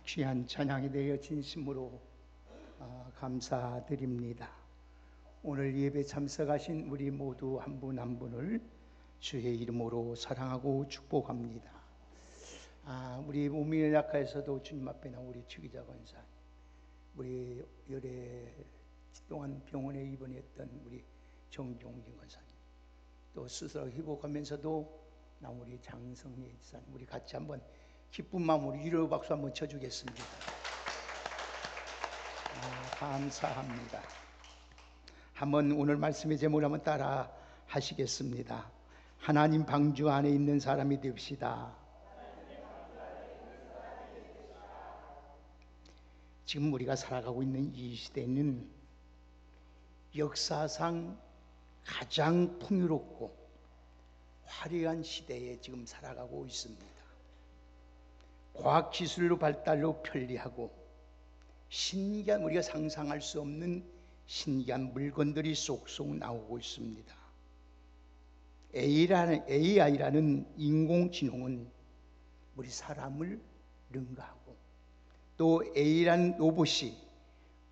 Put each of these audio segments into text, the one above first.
귀한 찬양에 대해 진심으로 감사드립니다. 오늘 예배 참석하신 우리 모두 한 분 한 분을 주의 이름으로 사랑하고 축복합니다. 우리 몸이 약해서도 주님 앞에 나온 우리 주기자 권사, 우리 열애 동안 병원에 입원했던 우리 정종진 권사님, 또 스스로 회복하면서도 나온 우리 장성희 지사님, 우리 같이 한번 기쁜 마음으로 위로 박수 한번 쳐주겠습니다. 감사합니다. 한번 오늘 말씀의 제목을 한번 따라 하시겠습니다. 하나님 방주 안에 있는 사람이 됩시다. 지금 우리가 살아가고 있는 이 시대는 역사상 가장 풍요롭고 화려한 시대에 지금 살아가고 있습니다. 과학기술로 발달로 편리하고 신기한, 우리가 상상할 수 없는 신기한 물건들이 쏙쏙 나오고 있습니다. AI라는 인공지능은 우리 사람을 능가하고, 또 A라는 로봇이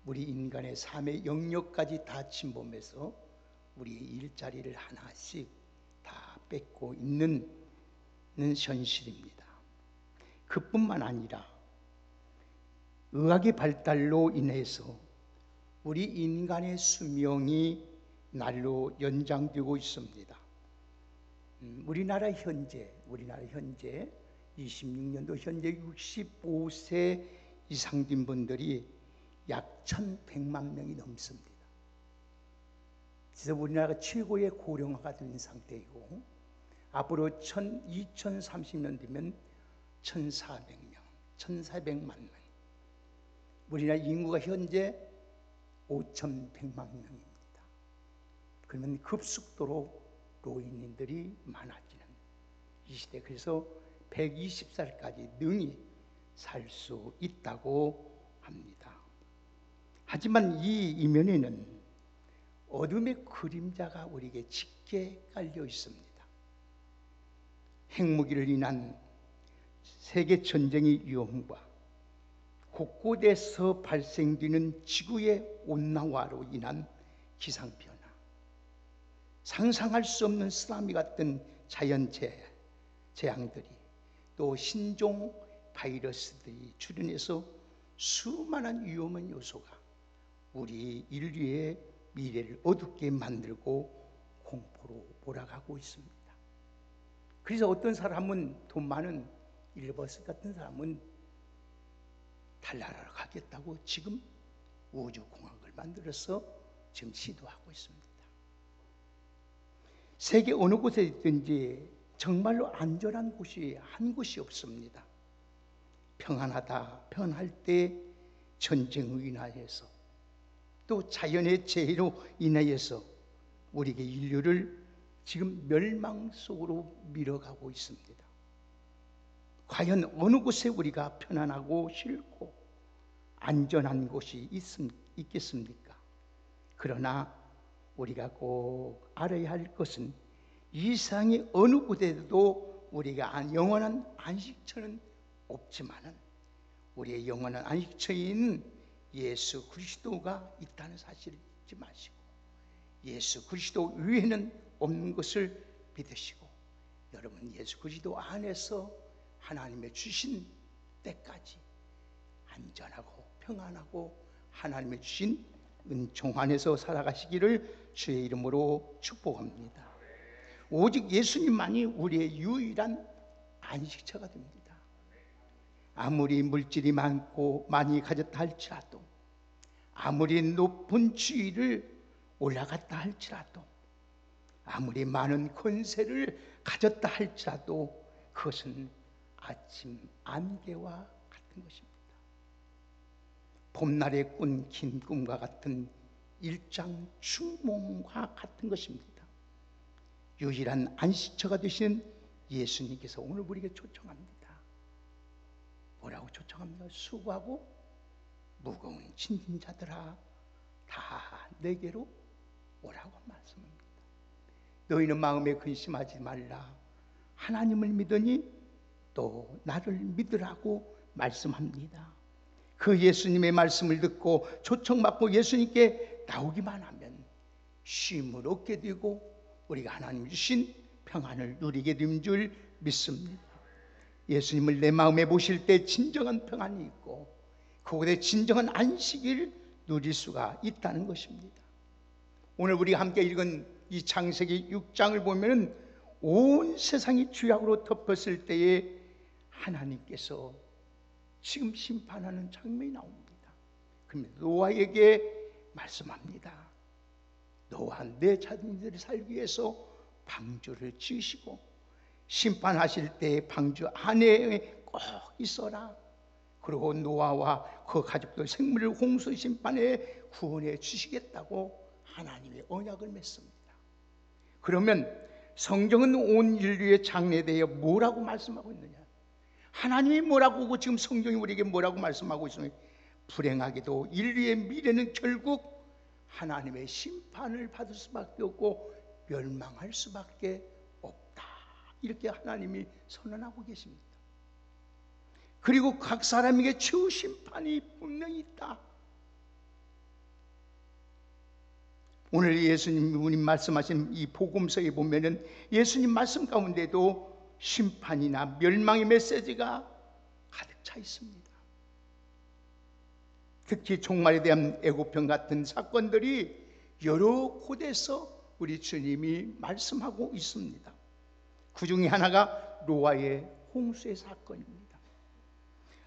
우리 인간의 삶의 영역까지 다 침범해서 우리의 일자리를 하나씩 다 뺏고 있는 현실입니다. 그뿐만 아니라 의학의 발달로 인해서 우리 인간의 수명이 날로 연장되고 있습니다. 우리나라 현재 26년도 현재 65세 이상 된 분들이 약 1,100만 명이 넘습니다. 그래서 우리나라가 최고의 고령화가 된 상태이고, 앞으로 2030년 되면 1,400만 명. 우리나라 인구가 현재 5,100만 명입니다. 그러면 급속도로 노인들이 많아지는 이 시대, 그래서 120살까지 능히 살 수 있다고 합니다. 하지만 이 이면에는 어둠의 그림자가 우리에게 짙게 깔려 있습니다. 핵무기를 인한 세계 전쟁의 위험과 곳곳에서 발생되는 지구의 온난화로 인한 기상변화, 상상할 수 없는 쓰나미 같은 자연재앙들이, 또 신종 바이러스들이 출현해서 수많은 위험한 요소가 우리 인류의 미래를 어둡게 만들고 공포로 몰아가고 있습니다. 그래서 어떤 사람은, 돈 많은 일버스 같은 사람은 달나라로 가겠다고 지금 우주공항을 만들어서 지금 시도하고 있습니다. 세계 어느 곳에 있든지 정말로 안전한 곳이 한 곳이 없습니다. 평안할 때 전쟁으로 인하여서, 또 자연의 재해로 인하여서 우리에게 인류를 지금 멸망 속으로 밀어가고 있습니다. 과연 어느 곳에 우리가 편안하고 싫고 안전한 곳이 있겠습니까? 그러나 우리가 꼭 알아야 할 것은, 이 세상의 어느 곳에도 우리가 영원한 안식처는 없지만은 우리의 영원한 안식처인 예수 그리스도가 있다는 사실을 잊지 마시고, 예수 그리스도 위에는 없는 것을 믿으시고, 여러분 예수 그리스도 안에서 하나님의 주신 때까지 안전하고 평안하고 하나님의 주신 은총 안에서 살아가시기를 주의 이름으로 축복합니다. 오직 예수님만이 우리의 유일한 안식처가 됩니다. 아무리 물질이 많고 많이 가졌다 할지라도, 아무리 높은 지위를 올라갔다 할지라도, 아무리 많은 권세를 가졌다 할지라도 그것은 아침 안개와 같은 것입니다. 봄날에 꾼 긴 꿈과 같은 일장 추몽과 같은 것입니다. 유일한 안식처가 되신 예수님께서 오늘 우리에게 초청합니다. 뭐라고 초청합니까? 수고하고 무거운 짐진 자들아 다 내게로 오라고 말씀합니다. 너희는 마음에 근심하지 말라. 하나님을 믿으니 또 나를 믿으라고 말씀합니다. 그 예수님의 말씀을 듣고 초청받고 예수님께 나오기만 하면 쉼을 얻게 되고 우리가 하나님 주신 평안을 누리게 된 줄 믿습니다. 예수님을 내 마음에 모실 때 진정한 평안이 있고 그곳에 진정한 안식을 누릴 수가 있다는 것입니다. 오늘 우리가 함께 읽은 이 창세기 6장을 보면 온 세상이 죄악으로 덮였을 때에 하나님께서 지금 심판하는 장면이 나옵니다. 그러면 노아에게 말씀합니다. 노아, 내 자녀들이 살기 위해서 방주를 지으시고 심판하실 때 방주 안에 꼭 있어라. 그리고 노아와 그 가족들 생물을 홍수 심판에 구원해 주시겠다고 하나님의 언약을 맺습니다. 그러면 성경은 온 인류의 장래에 대해 뭐라고 말씀하고 있느냐? 하나님이 뭐라고 하고 지금 성경이 우리에게 뭐라고 말씀하고 있으면 불행하게도 인류의 미래는 결국 하나님의 심판을 받을 수밖에 없고 멸망할 수밖에 없다. 이렇게 하나님이 선언하고 계십니다. 그리고 각 사람에게 최후 심판이 분명히 있다. 오늘 예수님 말씀하신 이 복음서에 보면은 예수님 말씀 가운데도 심판이나 멸망의 메시지가 가득 차 있습니다. 특히 종말에 대한 애고편 같은 사건들이 여러 곳에서 우리 주님이 말씀하고 있습니다. 그 중에 하나가 노아의 홍수의 사건입니다.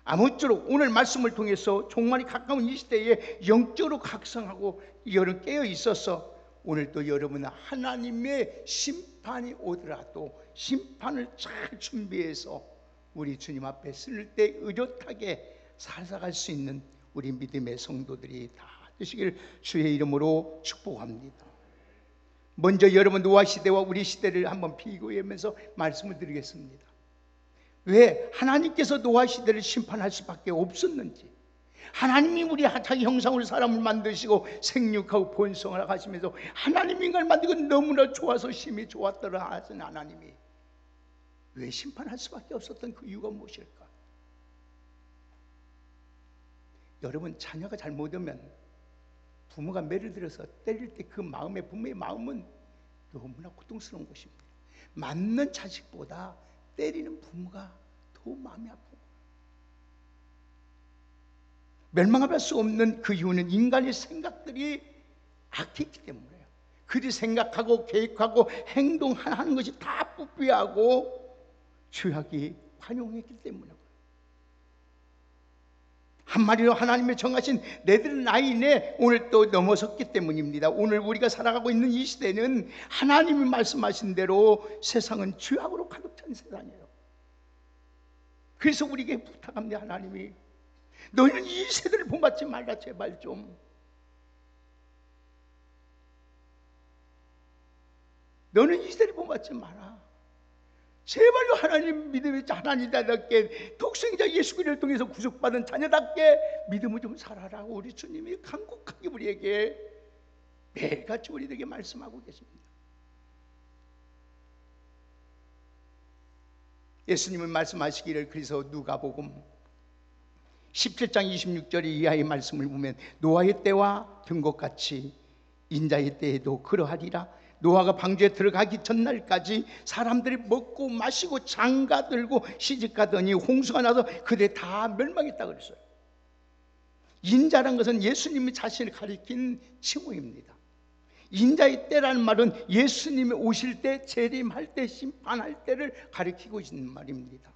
아무쪼록 오늘 말씀을 통해서 종말이 가까운 이 시대에 영적으로 각성하고 여러분 깨어 있어서 오늘 또 여러분은 하나님의 심판이 오더라도 심판을 잘 준비해서 우리 주님 앞에 쓸 때 의젓하게 살아갈 수 있는 우리 믿음의 성도들이 다 되시길 주의 이름으로 축복합니다. 먼저 여러분 노아 시대와 우리 시대를 한번 비교하면서 말씀을 드리겠습니다. 왜 하나님께서 노아 시대를 심판할 수밖에 없었는지, 하나님이 우리 자기 형상으로 사람을 만드시고 생육하고 번성을 하시면서 하나님 인간을 만들고 너무나 좋아서 심히 좋았더라 하신 하나님이 왜 심판할 수밖에 없었던 그 이유가 무엇일까? 여러분 자녀가 잘못하면 부모가 매를 들어서 때릴 때 그 마음에 부모의 마음은 너무나 고통스러운 것입니다. 맞는 자식보다 때리는 부모가 더 마음이 아프고 멸망할 수 없는 그 이유는 인간의 생각들이 악했기 때문이에요. 그들이 생각하고 계획하고 행동하는 것이 다 부패하고 죄악이 관용했기 때문이에요. 한마디로 하나님의 정하신 내들은 나이 내 오늘 또 넘어섰기 때문입니다. 오늘 우리가 살아가고 있는 이 시대는 하나님이 말씀하신 대로 세상은 죄악으로 가득 찬 세상이에요. 그래서 우리에게 부탁합니다. 하나님이 너희는 이 세대를 본받지 말라. 제발 좀 너는 이 세대를 본받지 마라. 제발요. 하나님 믿음의 하나님답게 독생자 예수 그리스도를 통해서 구속받은 자녀답게 믿음을 좀 살아라고 우리 주님이 간곡하게 우리에게 매일같이 우리에게 말씀하고 계십니다. 예수님은 말씀하시기를 그래서 누가복음 17장 26절 이하의 말씀을 보면 노아의 때와 된 것 같이 인자의 때에도 그러하리라. 노아가 방주에 들어가기 전날까지 사람들이 먹고 마시고 장가들고 시집가더니 홍수가 나서 그들이 다 멸망했다 그랬어요. 인자란 것은 예수님이 자신을 가리킨 칭호입니다. 인자의 때라는 말은 예수님이 오실 때, 재림할 때, 심판할 때를 가리키고 있는 말입니다.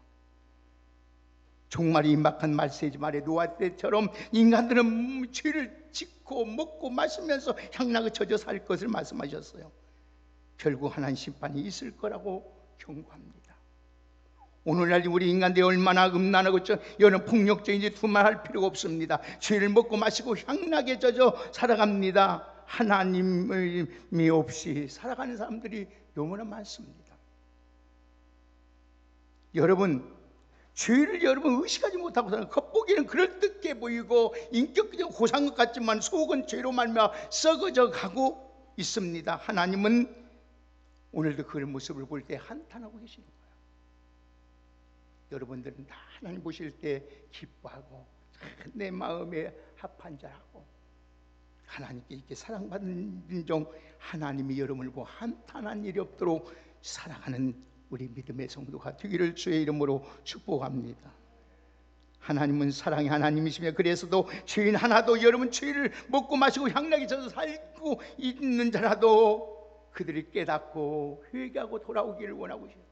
종말이 임박한 말세지 말에 노아 때처럼 인간들은 죄를 짓고 먹고 마시면서 향락에 젖어 살 것을 말씀하셨어요. 결국 하나님 심판이 있을 거라고 경고합니다. 오늘날 우리 인간들이 얼마나 음란하고 여러 폭력적인지 두말할 필요가 없습니다. 죄를 먹고 마시고 향락에 젖어 살아갑니다. 하나님이 없이 살아가는 사람들이 너무나 많습니다. 여러분 죄를 여러분 의식하지 못하고 사는 겉보기는 그럴듯해 보이고 인격적인 고상한 것 같지만 속은 죄로 말미암아 썩어져 가고 있습니다. 하나님은 오늘도 그 모습을 볼 때 한탄하고 계시는 거예요. 여러분들은 다 하나님 보실 때 기뻐하고 내 마음에 합한 자라고 하나님께 이렇게 사랑받는 종, 하나님이 여러분을 보고 한탄한 일이 없도록 사랑하는 우리 믿음의 성도가 되기를 주의 이름으로 축복합니다. 하나님은 사랑의 하나님이시며 그래서도 죄인 하나도 여러분 죄를 먹고 마시고 향락에 젖어 살고 있는 자라도 그들이 깨닫고 회개하고 돌아오기를 원하고 계세요.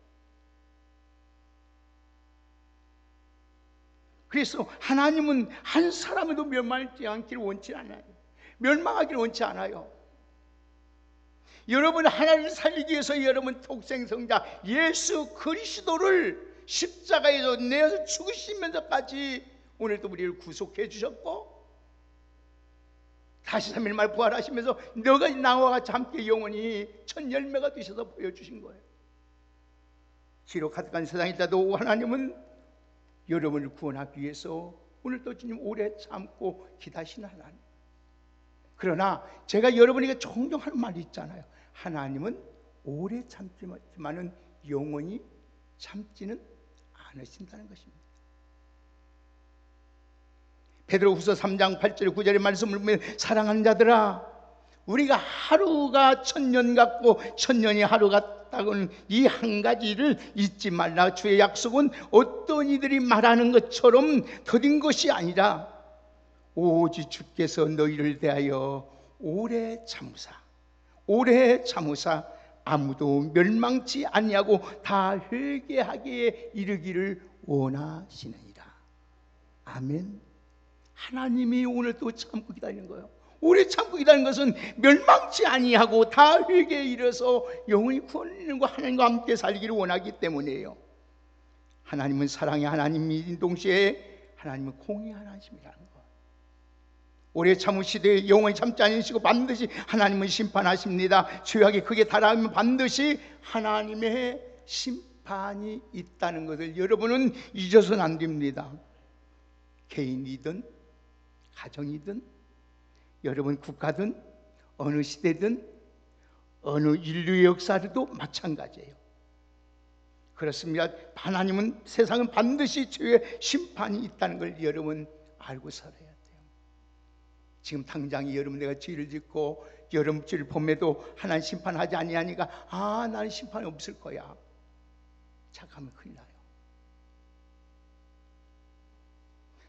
그래서 하나님은 한 사람에도 멸망하지 않기를 원치 않아요. 멸망하기를 원치 않아요. 여러분 하나님을 살리기 위해서 여러분 독생성자 예수 그리스도를 십자가에서 내어서 죽으시면서까지 오늘도 우리를 구속해 주셨고 다시 3일 말 부활하시면서 너가 나와 같이 함께 영원히 첫 열매가 되셔서 보여주신 거예요. 지로 가득한 세상일지라도 하나님은 여러분을 구원하기 위해서 오늘도 주님 오래 참고 기다리시는 하나님. 그러나 제가 여러분에게 종종 하는 말이 있잖아요. 하나님은 오래 참지만은 영원히 참지는 않으신다는 것입니다. 베드로후서 3장 8절 9절의 말씀을 보면 사랑하는 자들아 우리가 하루가 천년 같고 천년이 하루 같다고는 이 한 가지를 잊지 말라. 주의 약속은 어떤 이들이 말하는 것처럼 더딘 것이 아니라 오직 주께서 너희를 대하여 오래 참으사 아무도 멸망치 아니하고 다 회개하기에 이르기를 원하시느니라. 아멘. 하나님이 오늘 또 참고 기다리는 거예요. 오래 참고 기다리는 것은 멸망치 아니하고 다 회개에 이르러서 영원히 구원과 하나님과 함께 살기를 원하기 때문이에요. 하나님은 사랑의 하나님인 동시에 하나님은 공의 하나님이라는 거. 오래 참으시되 영원히 참지 않으시고 반드시 하나님은 심판하십니다. 죄악이 크게 달아오면 반드시 하나님의 심판이 있다는 것을 여러분은 잊어서는 안 됩니다. 개인이든 가정이든 여러분 국가든 어느 시대든 어느 인류의 역사에도 마찬가지예요. 그렇습니다. 하나님은 세상은 반드시 죄의 심판이 있다는 걸 여러분 알고 살아야 돼요. 지금 당장 여러분 내가 죄를 짓고 여러분 죄를 범해도 하나님 심판하지 아니하니까 나는 심판이 없을 거야 착하면 큰일 나요.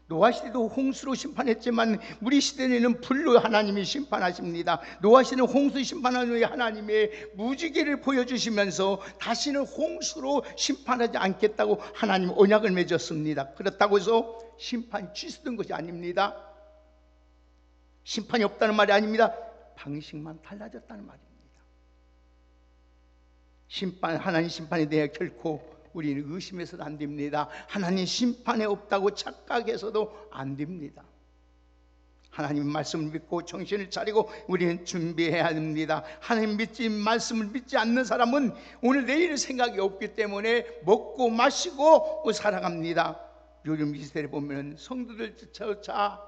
노아 시대도 홍수로 심판했지만 우리 시대에는 불로 하나님이 심판하십니다. 노아 시대는 홍수 심판하는 후에 하나님의 무지개를 보여주시면서 다시는 홍수로 심판하지 않겠다고 하나님 언약을 맺었습니다. 그렇다고 해서 심판이 취소된 것이 아닙니다. 심판이 없다는 말이 아닙니다. 방식만 달라졌다는 말입니다. 하나님 심판에 대해 결코 우리는 의심해서도 안 됩니다. 하나님 심판에 없다고 착각해서도 안 됩니다. 하나님 말씀을 믿고 정신을 차리고 우리는 준비해야 됩니다. 하나님 말씀을 믿지 않는 사람은 오늘 내일 생각이 없기 때문에 먹고 마시고 살아갑니다. 요즘 이 시대를 보면 성도들 쫓아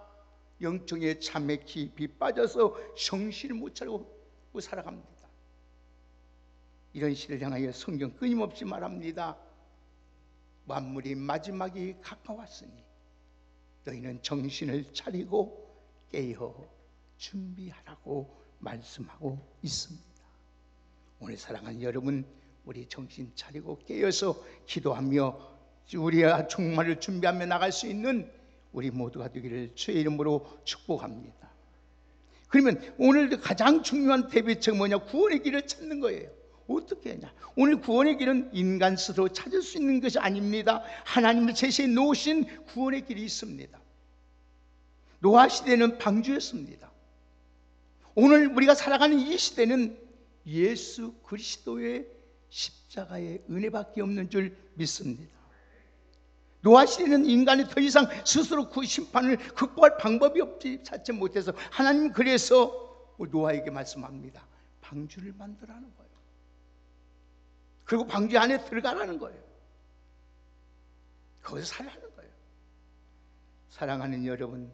영적의 잠에 깊이 빠져서 정신을 못 차리고 살아갑니다. 이런 시대를 향하여 성경 끊임없이 말합니다. 만물이 마지막이 가까웠으니 너희는 정신을 차리고 깨어 준비하라고 말씀하고 있습니다. 오늘 사랑하는 여러분, 우리 정신 차리고 깨어서 기도하며 우리가 종말을 준비하며 나갈 수 있는 우리 모두가 되기를 주의 이름으로 축복합니다. 그러면 오늘 가장 중요한 대비책은 뭐냐? 구원의 길을 찾는 거예요. 어떻게 하냐? 오늘 구원의 길은 인간 스스로 찾을 수 있는 것이 아닙니다. 하나님이 제시해 놓으신 구원의 길이 있습니다. 노아 시대는 방주였습니다. 오늘 우리가 살아가는 이 시대는 예수 그리스도의 십자가의 은혜밖에 없는 줄 믿습니다. 노아 시대는 인간이 더 이상 스스로 그 심판을 극복할 방법이 없지 찾지 못해서 하나님 그래서 노아에게 말씀합니다. 방주를 만들라는 거예요. 그리고 방주 안에 들어가라는 거예요. 거기서 살라는 거예요. 사랑하는 여러분,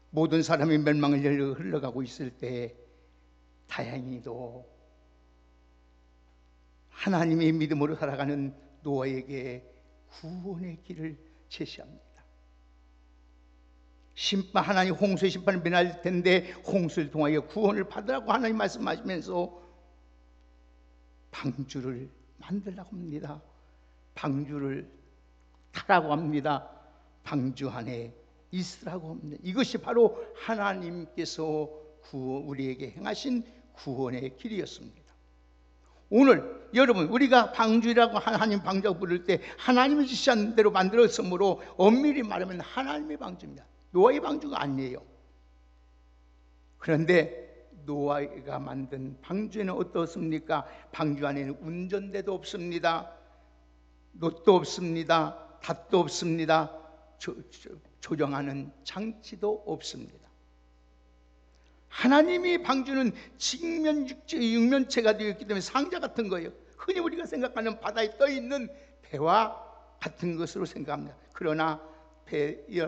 모든 사람이 멸망을 흘러가고 있을 때 다행히도 하나님의 믿음으로 살아가는 노아에게 구원의 길을 제시합니다. 하나님 홍수의 심판을 면할 텐데 홍수를 통하여 구원을 받으라고 하나님 말씀하시면서 방주를 만들라고 합니다. 방주를 타라고 합니다. 방주 안에 있으라고 합니다. 이것이 바로 하나님께서 우리에게 행하신 구원의 길이었습니다. 오늘 여러분, 우리가 방주라고 하나님 방주라고 부를 때 하나님이 지시한 대로 만들었으므로 엄밀히 말하면 하나님의 방주입니다. 노아의 방주가 아니에요. 그런데 노아가 만든 방주에는 어떻습니까? 방주 안에는 운전대도 없습니다. 놋도 없습니다. 닷도 없습니다. 조정하는 장치도 없습니다. 하나님이 방주는 육면체가 되어 있기 때문에 상자 같은 거예요. 흔히 우리가 생각하는 바다에 떠있는 배와 같은 것으로 생각합니다. 그러나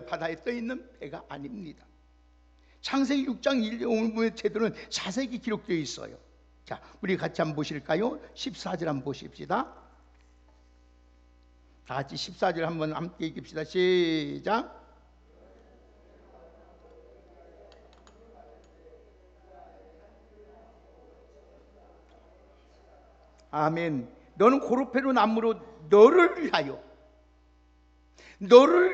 바다에 떠있는 배가 아닙니다. 창세기 6장 1절 제도는 자세히 기록되어 있어요. 자, 우리 같이 한번 보실까요? 14절 한번 보십시다. 다 같이 14절 한번 함께 읽읍시다. 시작. 아멘. 너는 고르페로 나무로 너를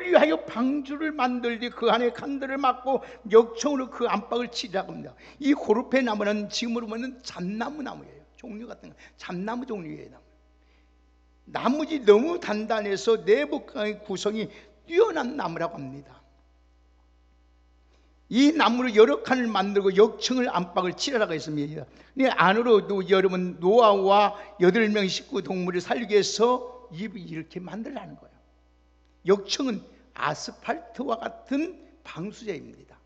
위하여 방주를 만들되 그 안에 칸들을 막고 역청으로 그 안팎을 치라고 합니다. 이 고르페 나무는 지금으로 보면 잡나무예요. 종류 같은 거, 잡나무 종류의 나무. 나무지 너무 단단해서 내부 구성이 뛰어난 나무라고 합니다. 이 나무로 여러 칸을 만들고 역청을 안팎을 칠하라고 했습니다. 안으로도 여러분 노아와 8명의 식구 동물을 살리기 위해서 이렇게 만들라는 거예요. 역청은 아스팔트와 같은 방수제입니다.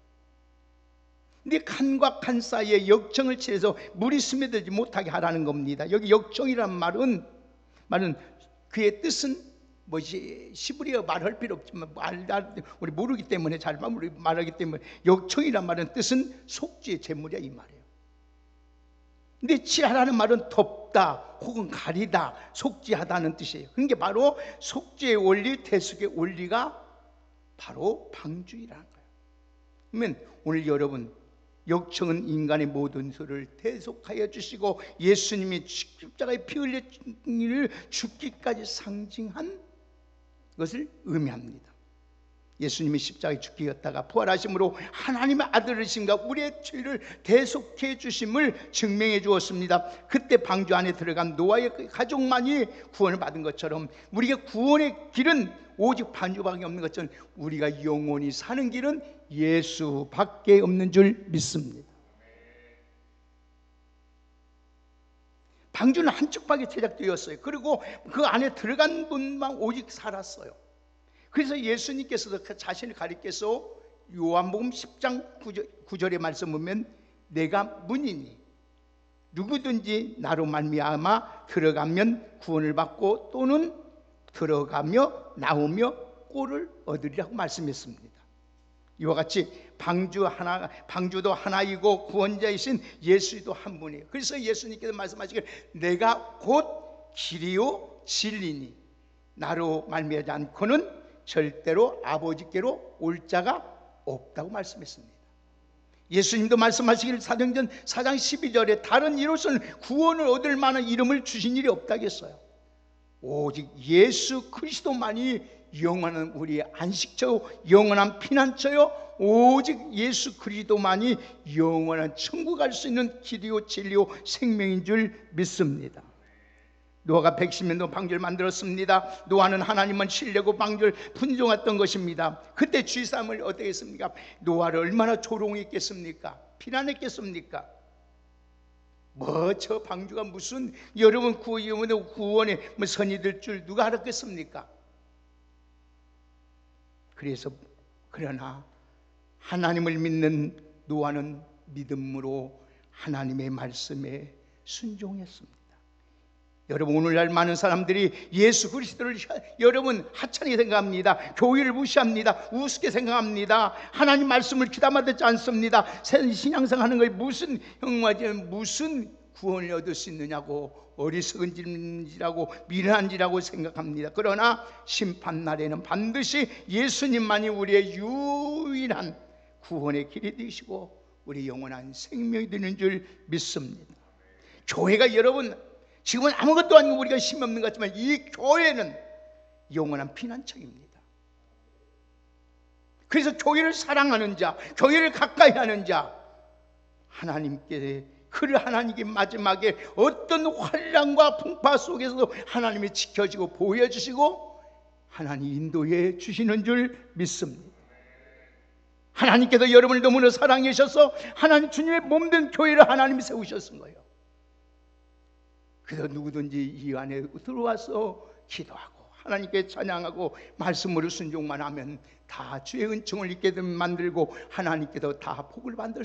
근데 칸과 칸 사이에 역청을 칠해서 물이 스며들지 못하게 하라는 겁니다. 여기 역청이란 말은 그의 뜻은 뭐지? 시브리어 말할 필요 없지만 우리 모르기 때문에 잘 말하기 때문에 역청이란 말은 뜻은 속죄의 제물이야 이 말이에요. 근데 칠하라는 말은 덮다 혹은 가리다, 속죄하다는 뜻이에요. 그게 바로 속죄의 원리, 대속의 원리가 바로 방주이라는 거예요. 그러면 오늘 여러분, 역청은 인간의 모든 죄를 대속하여 주시고 예수님이 십자가에 피 흘려 죽기까지 상징한 것을 의미합니다. 예수님이 십자가에 죽기였다가 부활하심으로 하나님의 아들이신가 우리의 죄를 대속해 주심을 증명해 주었습니다. 그때 방주 안에 들어간 노아의 가족만이 구원을 받은 것처럼 우리가 구원의 길은 오직 방주밖에 없는 것처럼 우리가 영원히 사는 길은 예수밖에 없는 줄 믿습니다. 방주는 한쪽밖에 제작되었어요. 그리고 그 안에 들어간 분만 오직 살았어요. 그래서 예수님께서도 자신을 가리켜서 요한복음 10장 9절의 말씀 보면 내가 문이니 누구든지 나로 말미암아 들어가면 구원을 받고 또는 들어가며 나오며 꼴을 얻으리라고 말씀했습니다. 이와 같이 방주도 하나이고 구원자이신 예수도 한 분이에요. 그래서 예수님께서 말씀하시길 내가 곧 길이요 진리니 나로 말미암지 않고는 절대로 아버지께로 올 자가 없다고 말씀했습니다. 예수님도 말씀하시길 사도행전 4장 12절에 다른 이로서는 구원을 얻을 만한 이름을 주신 일이 없다고 했어요. 오직 예수 그리스도만이 영원한 우리의 안식처요 영원한 피난처요 오직 예수 그리스도만이 영원한 천국 갈 수 있는 길이요 진리요 생명인 줄 믿습니다. 노아가 110년도 방주를 만들었습니다. 노아는 하나님만 신뢰고 방주를 분종했던 것입니다. 그때 주의사람을 어떻게 했습니까? 노아를 얼마나 조롱했겠습니까? 비난했겠습니까? 뭐 저 방주가 무슨 여러분 구원에 뭐 선이 될 줄 누가 알았겠습니까? 그러나 하나님을 믿는 노아는 믿음으로 하나님의 말씀에 순종했습니다. 여러분 오늘날 많은 사람들이 예수 그리스도를 여러분 하찮게 생각합니다. 교회를 무시합니다. 우습게 생각합니다. 하나님 말씀을 귀담아 듣지 않습니다. 신앙생활 하는 것이 무슨 구원을 얻을 수 있느냐고 어리석은 짓이라고 미련한 짓이라고 생각합니다. 그러나 심판날에는 반드시 예수님만이 우리의 유일한 구원의 길이 되시고 우리 영원한 생명이 되는 줄 믿습니다. 교회가 여러분 지금은 아무것도 아니고 우리가 힘이 없는 것 같지만 이 교회는 영원한 피난처입니다. 그래서 교회를 사랑하는 자, 교회를 가까이 하는 자, 하나님께 하나님께 마지막에 어떤 환난과 풍파 속에서도 하나님이 지켜주고 보여주시고 하나님 인도해 주시는 줄 믿습니다. 하나님께서 여러분을 너무나 사랑해 주셔서 하나님 주님의 몸된 교회를 하나님이 세우셨은 거예요. 그래서 누구든지 이 안에 들어와서 기도하고 하나님께 찬양하고 말씀으로 순종만 하면 다 주의 은총을 입게 만들고 하나님께서 다 복을 받을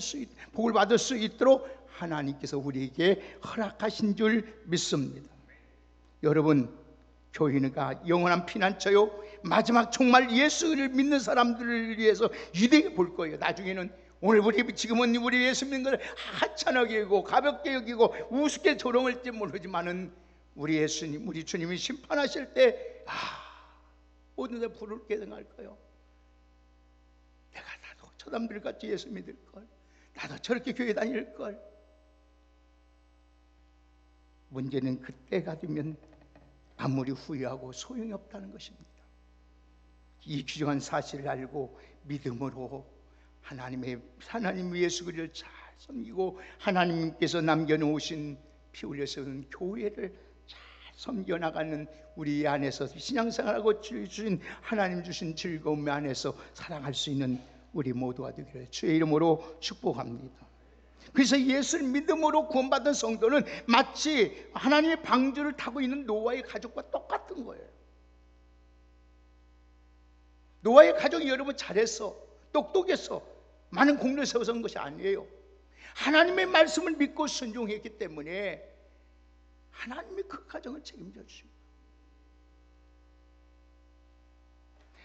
수 있도록 하나님께서 우리에게 허락하신 줄 믿습니다. 여러분, 교회가 영원한 피난처요, 마지막 정말 예수를 믿는 사람들을 위해서 위대하게 볼 거예요. 나중에는 오늘 지금은 우리 예수 믿는 것을 하찮게 여기고 가볍게 여기고 우습게 조롱할지 모르지만은 우리 예수님, 우리 주님이 심판하실 때 모든 데 부르게 생각할 거예요. 나도 저 사람들 같이 예수 믿을 걸, 나도 저렇게 교회 다닐 걸. 문제는 그때가 되면 아무리 후회하고 소용이 없다는 것입니다. 이 귀중한 사실을 알고 믿음으로 하나님 예수 그리스도를 잘 섬기고 하나님께서 남겨놓으신 피 흘려 세운 교회를 잘 섬겨나가는 우리 안에서 신앙생활하고 주신 하나님 주신 즐거움 안에서 살아갈 수 있는 우리 모두가 되기를 주의 이름으로 축복합니다. 그래서 예수를 믿음으로 구원받은 성도는 마치 하나님의 방주를 타고 있는 노아의 가족과 똑같은 거예요. 노아의 가족이 여러분 잘했어, 똑똑했어, 많은 공로를 세워서 한 것이 아니에요. 하나님의 말씀을 믿고 순종했기 때문에 하나님이 그 가정을 책임져 주십니다.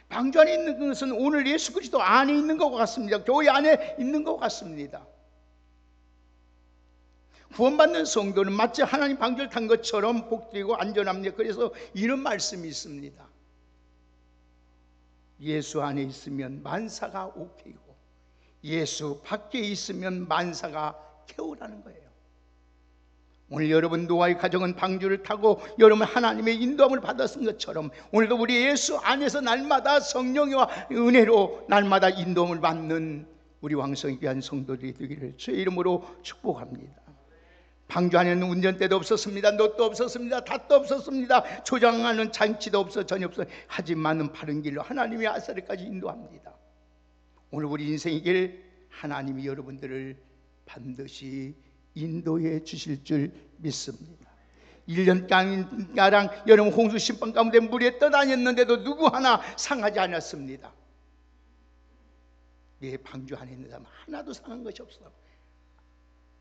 방주 안에 있는 것은 오늘 예수 그리스도 안에 있는 것 같습니다. 교회 안에 있는 것 같습니다. 구원받는 성도는 마치 하나님 방주를 탄 것처럼 복되고 안전합니다. 그래서 이런 말씀이 있습니다. 예수 안에 있으면 만사가 오케이고 예수 밖에 있으면 만사가 개오라는 거예요. 오늘 여러분 노아의 가정은 방주를 타고 여러분 하나님의 인도함을 받았은 것처럼 오늘도 우리 예수 안에서 날마다 성령과 은혜로 날마다 인도함을 받는 우리 왕성이 귀한 성도들이 되기를 주의 이름으로 축복합니다. 방주 안에는 운전대도 없었습니다. 놋도 없었습니다. 닷도 없었습니다. 조장하는 장치도 없어 전혀 없어. 하지만은 바른 길로 하나님의 아사리까지 인도합니다. 오늘 우리 인생의 길 하나님이 여러분들을 반드시 인도해 주실 줄 믿습니다. 1년가량 여러분 홍수 심판 가운데 물에 떠다녔는데도 누구 하나 상하지 않았습니다. 내 방주 안에 있는 사람 하나도 상한 것이 없어.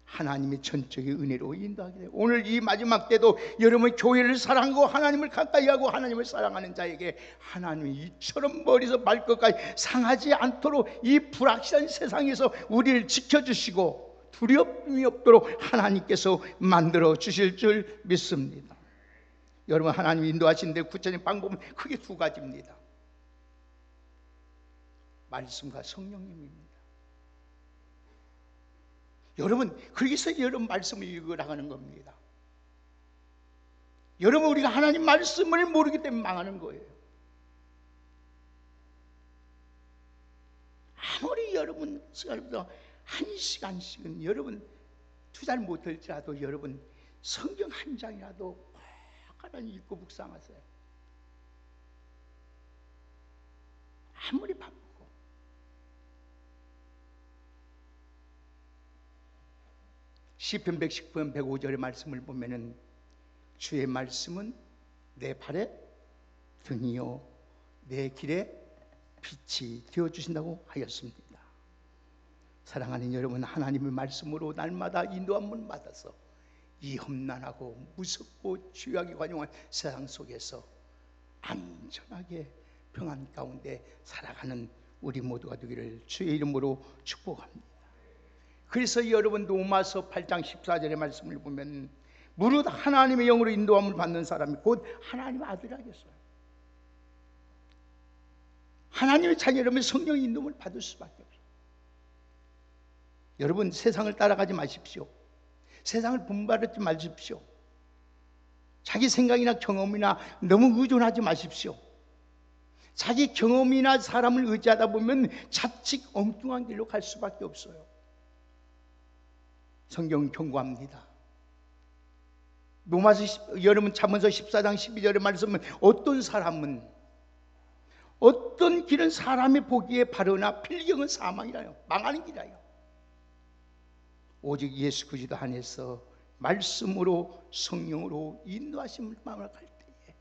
하나님의 전적인 은혜로 인도하게 돼요. 오늘 이 마지막 때도 여러분 교회를 사랑하고 하나님을 가까이 하고 하나님을 사랑하는 자에게 하나님이 이처럼 머리에서 발끝까지 상하지 않도록 이 불확실한 세상에서 우리를 지켜주시고 두려움이 없도록 하나님께서 만들어 주실 줄 믿습니다. 여러분 하나님이 인도하시는데 구체적인 방법은 크게 두 가지입니다. 말씀과 성령님입니다. 여러분 그래서 여러분 말씀을 읽으라는 겁니다. 여러분 우리가 하나님 말씀을 모르기 때문에 망하는 거예요. 아무리 여러분 시간보다 1시간씩은 여러분 투자를 못할지라도 여러분 성경 한 장이라도 꼭 하나님 읽고 묵상하세요. 아무리 바쁘고 시편 119편 105절의 말씀을 보면은 주의 말씀은 내 발에 등이요 내 길에 빛이 되어주신다고 하였습니다. 사랑하는 여러분 하나님의 말씀으로 날마다 인도함을 받아서 이 험난하고 무섭고 죄악이 관영한 세상 속에서 안전하게 평안 가운데 살아가는 우리 모두가 되기를 주의 이름으로 축복합니다. 그래서 여러분 로마서 8장 14절의 말씀을 보면 무릇 하나님의 영으로 인도함을 받는 사람이 곧 하나님의 아들이라겠어요. 하나님의 자녀라면 성령의 인도함을 받을 수밖에 없어요. 여러분 세상을 따라가지 마십시오. 세상을 분발하지 마십시오. 자기 생각이나 경험이나 너무 의존하지 마십시오. 자기 경험이나 사람을 의지하다 보면 자칫 엉뚱한 길로 갈 수밖에 없어요. 성경은 경고합니다. 로마서 여러분 잠언서 14장 12절의 말씀은 어떤 사람은 어떤 길은 사람이 보기에 바르나 필경은 사망이라요. 망하는 길이라요. 오직 예수 그리스도 안에서 말씀으로 성령으로 인도하심을 갈 때에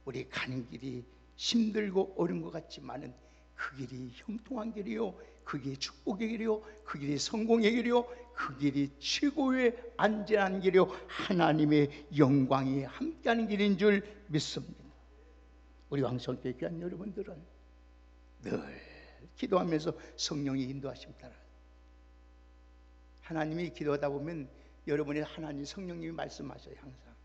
우리 가는 길이 힘들고 어려운 것 같지만은 그 길이 형통한 길이요, 그 길이 축복의 길이요, 그 길이 성공의 길이요, 그 길이 최고의 안전한 길이요, 하나님의 영광이 함께하는 길인 줄 믿습니다. 우리 왕성교회 귀한 여러분들은 늘 기도하면서 성령의 인도하심 따라 하나님이 기도하다 보면 여러분의 하나님 성령님이 말씀하셔요. 항상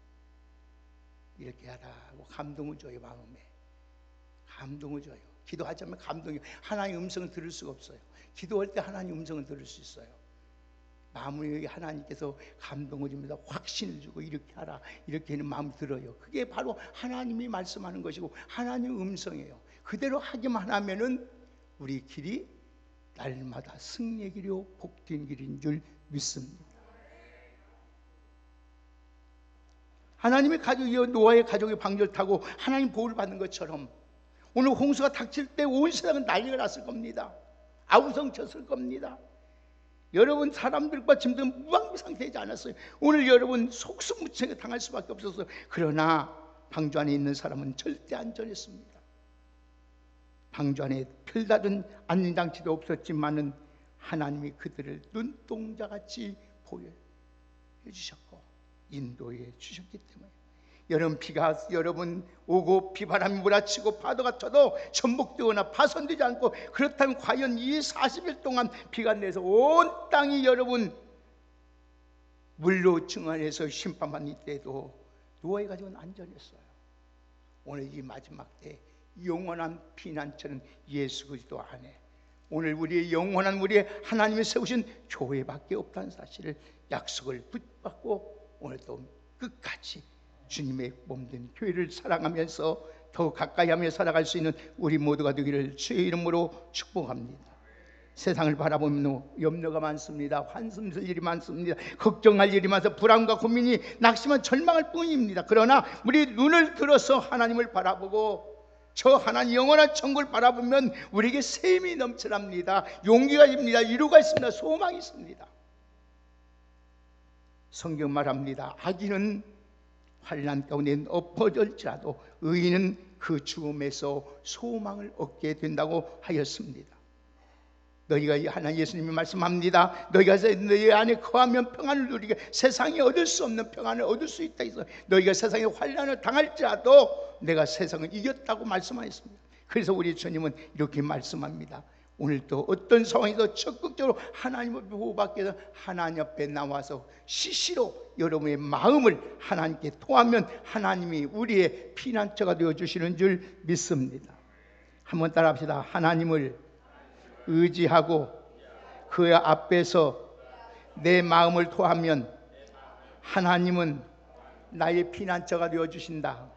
이렇게 하라고 감동을 줘요. 마음에 감동을 줘요. 기도하자면 감동이 하나님의 음성을 들을 수가 없어요. 기도할 때 하나님의 음성을 들을 수 있어요. 마음에 하나님께서 감동을 주면서 확신을 주고 이렇게 하라 이렇게 하는 마음이 들어요. 그게 바로 하나님이 말씀하는 것이고 하나님의 음성이에요. 그대로 하기만 하면은 우리 길이 날마다 승리의 길이요 복된 길인 줄 믿습니다. 하나님의 가족이요 노아의 가족이 방주를 타고 하나님 보호를 받는 것처럼 오늘 홍수가 닥칠 때 온 세상은 난리가 났을 겁니다. 아우성쳤을 겁니다. 여러분 사람들과 짐승은 무방비 상태이지 않았어요. 오늘 여러분 속수무책에 당할 수밖에 없었어요. 그러나 방주 안에 있는 사람은 절대 안전했습니다. 방주 안에 별다른 안전장치도 없었지만은 하나님이 그들을 눈동자같이 보호해 주셨고 인도해 주셨기 때문에 여름 비가 여러분 오고 비바람이 몰아치고 파도가 쳐도 전복되거나 파손되지 않고 그렇다면 과연 이 40일 동안 비가 내서 온 땅이 여러분 물로 증언해서 심판받는 때도 노아의 가족은 안전했어요. 오늘 이 마지막 때 영원한 피난처는 예수 그리스도 안에 오늘 우리의 영원한 우리의 하나님이 세우신 교회밖에 없다는 사실을 약속을 붙잡고 오늘 또 끝까지 주님의 몸된 교회를 사랑하면서 더 가까이 하며 살아갈 수 있는 우리 모두가 되기를 주의 이름으로 축복합니다. 세상을 바라보면 염려가 많습니다. 환심스러울 일이 많습니다. 걱정할 일이 많아서 불안과 고민이 낙심한 절망할 뿐입니다. 그러나 우리 눈을 들어서 하나님을 바라보고 저 하나님 영원한 천국을 바라보면 우리에게 샘이 넘쳐납니다. 용기가 있습니다. 이루가 있습니다. 소망이 있습니다. 성경 말합니다. 악인은 환난 가운데 엎어질지라도 의인은 그 죽음에서 소망을 얻게 된다고 하였습니다. 너희가 하나님 예수님이 말씀합니다. 너희가 너희 안에 거하면 평안을 누리게 세상에 얻을 수 없는 평안을 얻을 수 있다 해서 너희가 세상에 환난을 당할지라도 내가 세상을 이겼다고 말씀하셨습니다. 그래서 우리 주님은 이렇게 말씀합니다. 오늘도 어떤 상황에서 적극적으로 하나님을 보호받기 위해서 하나님 앞에 나와서 시시로 여러분의 마음을 하나님께 토하면 하나님이 우리의 피난처가 되어주시는 줄 믿습니다. 한번 따라합시다. 하나님을 의지하고 그 앞에서 내 마음을 토하면 하나님은 나의 피난처가 되어주신다.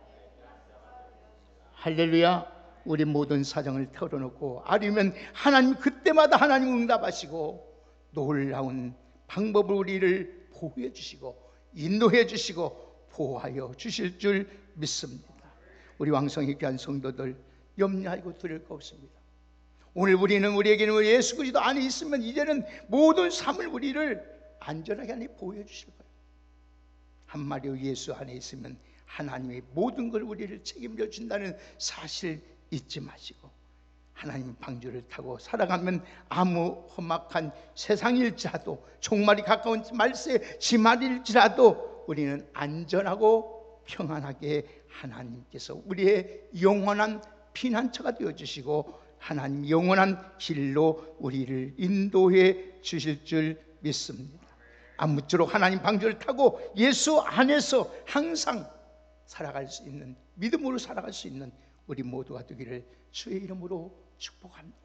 할렐루야. 우리 모든 사정을 털어놓고 아니면 하나님 그때마다 하나님 응답하시고 놀라운 방법을 우리를 보호해 주시고 인도해 주시고 보호하여 주실 줄 믿습니다. 우리 왕성히 귀한 성도들 염려하고 두려울 거 없습니다. 오늘 우리에게는 우리 예수 그리스도 안에 있으면 이제는 모든 삶을 우리를 안전하게 하나님 보호해 주실 거예요. 한마디로 예수 안에 있으면 하나님의 모든 걸 우리를 책임져 준다는 사실 잊지 마시고 하나님 방주를 타고 살아가면 아무 험악한 세상일지라도 종말이 가까운 말세 지말일지라도 우리는 안전하고 평안하게 하나님께서 우리의 영원한 피난처가 되어주시고 하나님 영원한 길로 우리를 인도해 주실 줄 믿습니다. 아무쪼록 하나님 방주를 타고 예수 안에서 항상 살아갈 수 있는, 믿음으로 살아갈 수 있는 우리 모두가 되기를 주의 이름으로 축복합니다.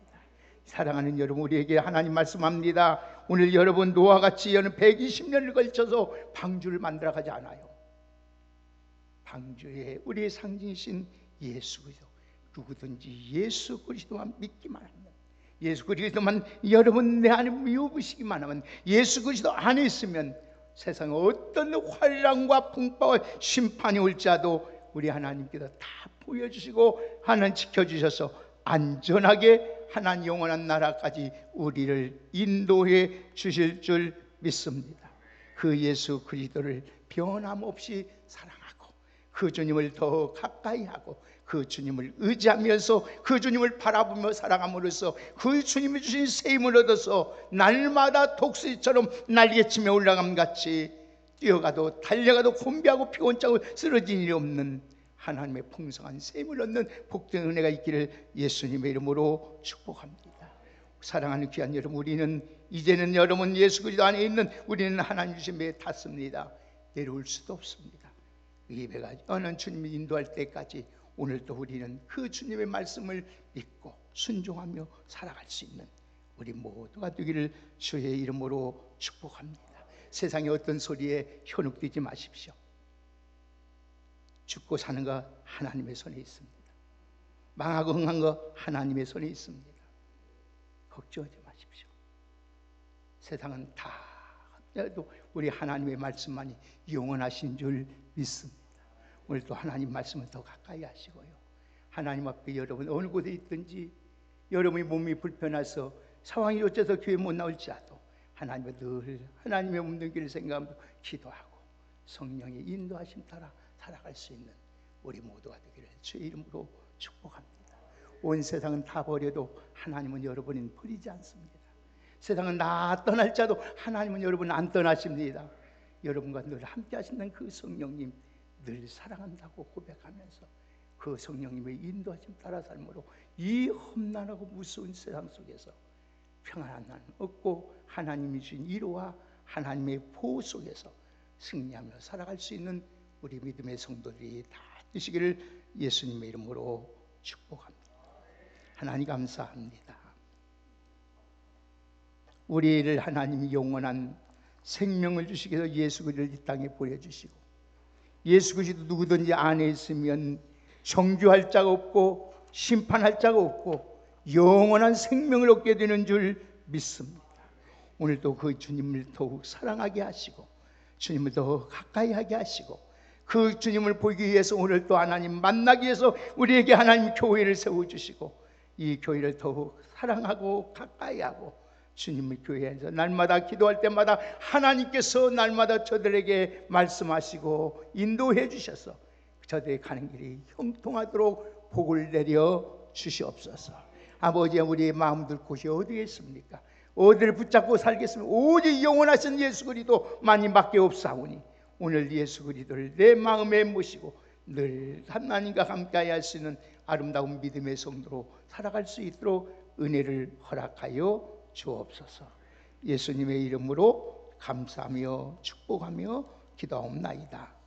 사랑하는 여러분, 우리에게 하나님 말씀합니다. 오늘 여러분 노아와 같이 120년을 걸쳐서 방주를 만들어 가지 않아요. 방주에 우리의 상징이신 예수 그리스도, 누구든지 예수 그리스도만 믿기만 하면, 예수 그리스도만 여러분 내 안에 미워보시기만 하면, 예수 그리스도 안에 있으면 세상에 어떤 환란과 풍파와 심판이 올지라도 우리 하나님께서 다 보여주시고 하나님 지켜주셔서 안전하게 하나님 영원한 나라까지 우리를 인도해 주실 줄 믿습니다. 그 예수 그리스도를 변함없이 사랑하고 그 주님을 더 가까이 하고 그 주님을 의지하면서 그 주님을 바라보며 살아감으로써 그 주님이 주신 세임을 얻어서 날마다 독수리처럼 날개치며 올라감 같이 뛰어가도 달려가도 곤비하고 피곤자고 쓰러진 일이 없는 하나님의 풍성한 세임을 얻는 복된 은혜가 있기를 예수님의 이름으로 축복합니다. 사랑하는 귀한 여러분, 우리는 이제는 여러분 예수 그리스도 안에 있는 우리는 하나님 주신 배에 탔습니다. 내려올 수도 없습니다. 이 배가 어느 주님이 인도할 때까지 오늘도 우리는 그 주님의 말씀을 믿고 순종하며 살아갈 수 있는 우리 모두가 되기를 주의 이름으로 축복합니다. 세상의 어떤 소리에 현혹되지 마십시오. 죽고 사는 거 하나님의 손에 있습니다. 망하고 흥한 거 하나님의 손에 있습니다. 걱정하지 마십시오. 세상은 다 합쳐도 우리 하나님의 말씀만이 영원하신 줄 믿습니다. 오늘도 하나님 말씀을 더 가까이 하시고요, 하나님 앞에 여러분 어느 곳에 있든지 여러분의 몸이 불편해서 상황이 어째서 교회 못 나올지라도 하나님을 늘 하나님의 없는 길을 생각하면서 기도하고 성령의 인도하심 따라 살아갈 수 있는 우리 모두가 되기를 주의 이름으로 축복합니다. 온 세상은 다 버려도 하나님은 여러분은 버리지 않습니다. 세상은 나 떠날지라도 하나님은 여러분은 안 떠나십니다. 여러분과 늘 함께 하시는 그 성령님 늘 사랑한다고 고백하면서 그 성령님의 인도하심 따라 삶으로 이 험난하고 무서운 세상 속에서 평안한 날 얻고 하나님이 주신 위로와 하나님의 보호 속에서 승리하며 살아갈 수 있는 우리 믿음의 성도들이 다 되시기를 예수님의 이름으로 축복합니다. 하나님 감사합니다. 우리를 하나님이 영원한 생명을 주시기 위해서 예수 그리스도를 이 땅에 보내주시고 예수 그리스도 누구든지 안에 있으면 정죄할 자가 없고 심판할 자가 없고 영원한 생명을 얻게 되는 줄 믿습니다. 오늘도 그 주님을 더욱 사랑하게 하시고 주님을 더 가까이 하게 하시고 그 주님을 보기 위해서 오늘 또 하나님 만나기 위해서 우리에게 하나님 교회를 세워주시고 이 교회를 더욱 사랑하고 가까이 하고 주님의 교회에서 날마다 기도할 때마다 하나님께서 날마다 저들에게 말씀하시고 인도해 주셔서 저들의 가는 길이 형통하도록 복을 내려 주시옵소서. 아버지, 우리의 마음들 곳이 어디에 있습니까? 어디를 붙잡고 살겠습니까? 오직 영원하신 예수 그리스도만이밖에 없사오니 오늘 예수 그리스도를 내 마음에 모시고 늘 하나님과 함께 할 수 있는 아름다운 믿음의 성도로 살아갈 수 있도록 은혜를 허락하여 주옵소서. 예수님의 이름으로 감사하며 축복하며 기도하옵나이다.